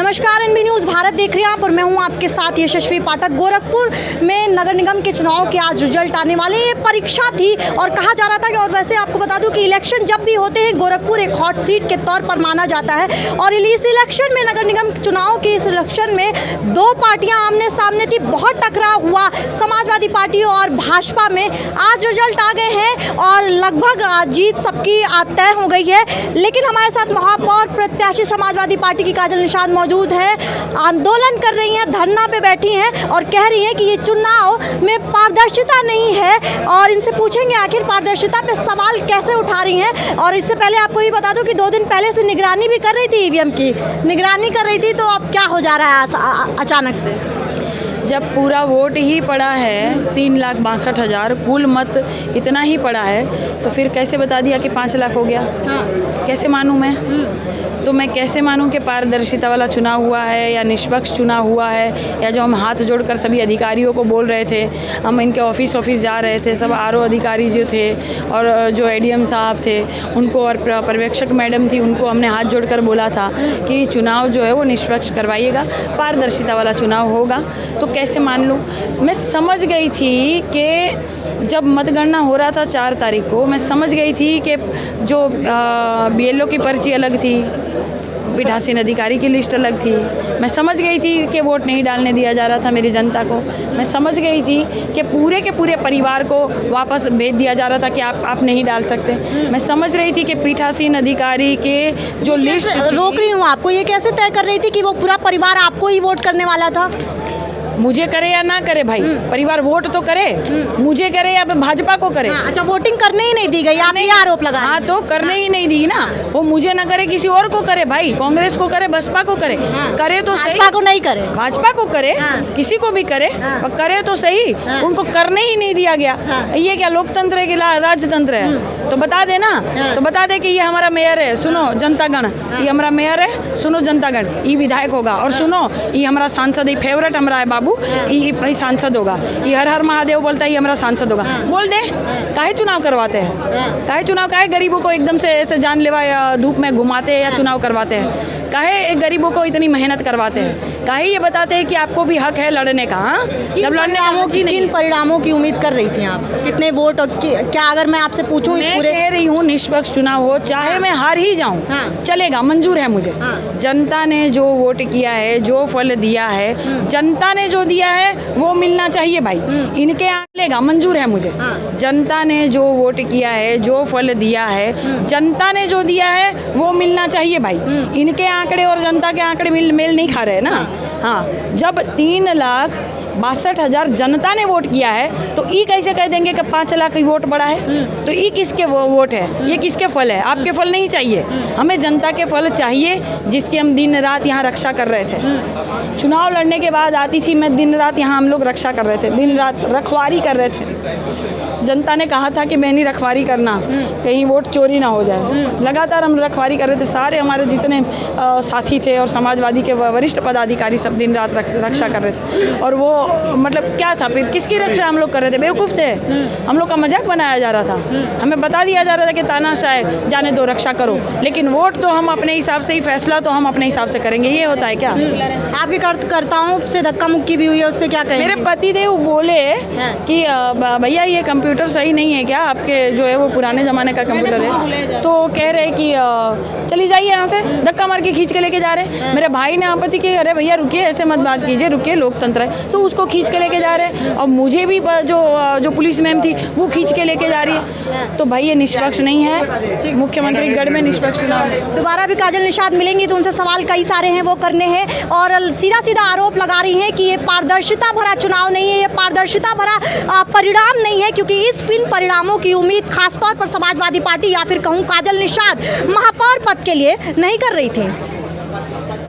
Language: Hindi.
नमस्कार, एनबी न्यूज़ भारत देख रहे हैं आप और मैं हूं आपके साथ यशस्वी पाठक। गोरखपुर में नगर निगम के चुनाव के आज रिजल्ट आने वाले, ये परीक्षा थी और कहा जा रहा था कि, और वैसे आपको बता दूं कि इलेक्शन जब भी होते हैं गोरखपुर एक हॉट सीट के तौर पर माना जाता है। और इस इलेक्शन में, नगर निगम चुनाव के इस इलेक्शन में दो पार्टियां आमने सामने थी, बहुत टकराव हुआ समाजवादी पार्टी और भाजपा में। आज रिजल्ट आ गए हैं और लगभग जीत सबकी तय हो गई है। लेकिन हमारे साथ महापौर प्रत्याशी समाजवादी पार्टी की काजल निषाद मौजूद है, आंदोलन कर रही हैं, धरना पे बैठी हैं और कह रही हैं कि ये चुनाव में पारदर्शिता नहीं है। और इनसे पूछेंगे आखिर पारदर्शिता पे सवाल कैसे उठा रही हैं। और इससे पहले आपको ये बता दूं कि 2 दिन पहले से निगरानी भी कर रही थी, ईवीएम की निगरानी कर रही थी, तो अब क्या हो जा रहा है अचानक से? जब पूरा वोट ही पड़ा है 3,62,000, कुल मत इतना ही पड़ा है, तो फिर कैसे बता दिया कि 5 लाख हो गया? हाँ। कैसे मानूं मैं? तो मैं कैसे मानूं कि पारदर्शिता वाला चुनाव हुआ है या निष्पक्ष चुनाव हुआ है? या जो हम हाथ जोड़कर सभी अधिकारियों को बोल रहे थे, हम इनके ऑफिस जा रहे थे, सब आरओ अधिकारी जो थे और जो एडीएम साहब थे उनको और पर्यवेक्षक मैडम थी, उनको हमने हाथ जोड़कर बोला था कि चुनाव जो है वो निष्पक्ष करवाइएगा, पारदर्शिता वाला चुनाव होगा। तो कैसे मान लूँ? मैं समझ गई थी कि जब मतगणना हो रहा था 4 तारीख को, मैं समझ गई थी कि जो बीएलओ की पर्ची अलग थी, पीठासीन अधिकारी की लिस्ट अलग थी। मैं समझ गई थी कि वोट नहीं डालने दिया जा रहा था मेरी जनता को। मैं समझ गई थी कि पूरे के पूरे परिवार को वापस भेज दिया जा रहा था कि आप नहीं डाल सकते। मैं समझ रही थी कि पीठासीन अधिकारी के जो लिस्ट, रोक रही हूँ आपको, ये कैसे तय कर रही थी कि वो पूरा परिवार आपको ही वोट करने वाला था? मुझे करे या ना करे भाई, परिवार वोट तो करे, मुझे करे या भाजपा को करे। अच्छा, वोटिंग करने ही नहीं दी गई, आप ये आरोप लगा? हाँ, तो करने ही नहीं दी ना। वो मुझे ना करे, किसी और को करे भाई, कांग्रेस को करे, बसपा को करे। करे तो भाजपा को नहीं करे, भाजपा को करे, किसी को भी करे, करे तो सही। उनको करने ही नहीं दिया गया। ये क्या लोकतंत्र है कि राजतंत्र है? तो बता दे ना, तो बता दे कि ये हमारा मेयर है, सुनो जनतागण, ये हमारा मेयर है, सुनो जनतागण, ये विधायक होगा, और सुनो ये हमारा सांसद, ये फेवरेट हमारा है बाबू, ये सांसद होगा, ये हर हर महादेव बोलता है, ये हमारा सांसद होगा। बोल दे, काहे चुनाव करवाते हैं? काहे चुनाव, काहे गरीबों को एकदम से ऐसे जानलेवा या धूप में घुमाते हैं या चुनाव करवाते हैं? काहे गरीबों को इतनी मेहनत करवाते हैं? काहे ये बताते हैं कि आपको भी हक है लड़ने का? हाँ, जब लड़ने की किन परिणामों की उम्मीद कर रही थी आप? कितने वोट? और क्या अगर मैं आपसे पूछूं, इस पूरे कह रही हूँ निष्पक्ष चुनाव हो, चाहे मैं हार ही जाऊँ, चलेगा, मंजूर है मुझे। जनता ने जो वोट किया है, जो फल दिया है, जनता ने जो दिया है वो मिलना चाहिए भाई। इनके आंकड़ेगा, मंजूर है मुझे। जनता ने जो वोट किया है, जो फल दिया है, जनता ने जो दिया है वो मिलना चाहिए भाई। इनके आंकड़े और जनता के आंकड़े मेल नहीं खा रहे ना। हाँ, जब 3,62,000 जनता ने वोट किया है तो ये कैसे कह देंगे कि 5 लाख की वोट पड़ा है? तो ये किसके वोट है? ये किसके फल है? आपके फल नहीं चाहिए, हमें जनता के फल चाहिए, जिसकी हम दिन रात यहाँ रक्षा कर रहे थे। चुनाव लड़ने के बाद आती थी मैं, दिन रात यहाँ हम लोग रक्षा कर रहे थे, दिन रात रखवारी कर रहे थे। जनता ने कहा था कि बहनी रखवारी करना, कहीं वोट चोरी ना हो जाए। लगातार हम रखवारी कर रहे थे, सारे हमारे जितने साथी थे और समाजवादी के वरिष्ठ पदाधिकारी सब दिन रात रक्षा कर रहे थे। और वो मतलब क्या था, फिर किसकी रक्षा हम लोग कर रहे थे? बेवकूफ़ थे हम लोग, का मजाक बनाया जा रहा था, हमें बता दिया जा रहा था कि तानाशाह जाने दो, रक्षा करो। लेकिन वोट तो हम अपने हिसाब से ही, फैसला तो हम अपने हिसाब से करेंगे। ये होता है क्या? आपके कर्ताओं से धक्का मुक्की भी हुई है, उस पर क्या कहेंगे? मेरे पतिदेव बोले कि भैया ये कंप्यूटर सही नहीं है क्या आपके, जो है वो पुराने ज़माने का कंप्यूटर है। तो कह रहे कि चली जाइए यहाँ से, धक्का मार के खींच के लेके जा रहे। मेरे भाई ने आपत्ति की, अरे भैया रुकिए, ऐसे मत बात कीजिए, रुकिए, लोकतंत्र है। तो उसको खींच के लेके जा रहे और मुझे भी जो पुलिस मैम थी वो खींच के लेके जा रही है। तो भाई ये निष्पक्ष नहीं है। मुख्यमंत्री गढ़ में निष्पक्ष चुनाव। दोबारा भी काजल निषाद मिलेंगी तो उनसे सवाल कई सारे हैं वो करने हैं और सीधा सीधा आरोप लगा रही हैं कि ये पारदर्शिता भरा चुनाव नहीं है, ये पारदर्शिता भरा परिणाम नहीं है, क्योंकि इन परिणामों की उम्मीद खासतौर पर समाजवादी पार्टी या फिर कहूँ काजल निषाद महापौर पद के लिए नहीं कर रही थी।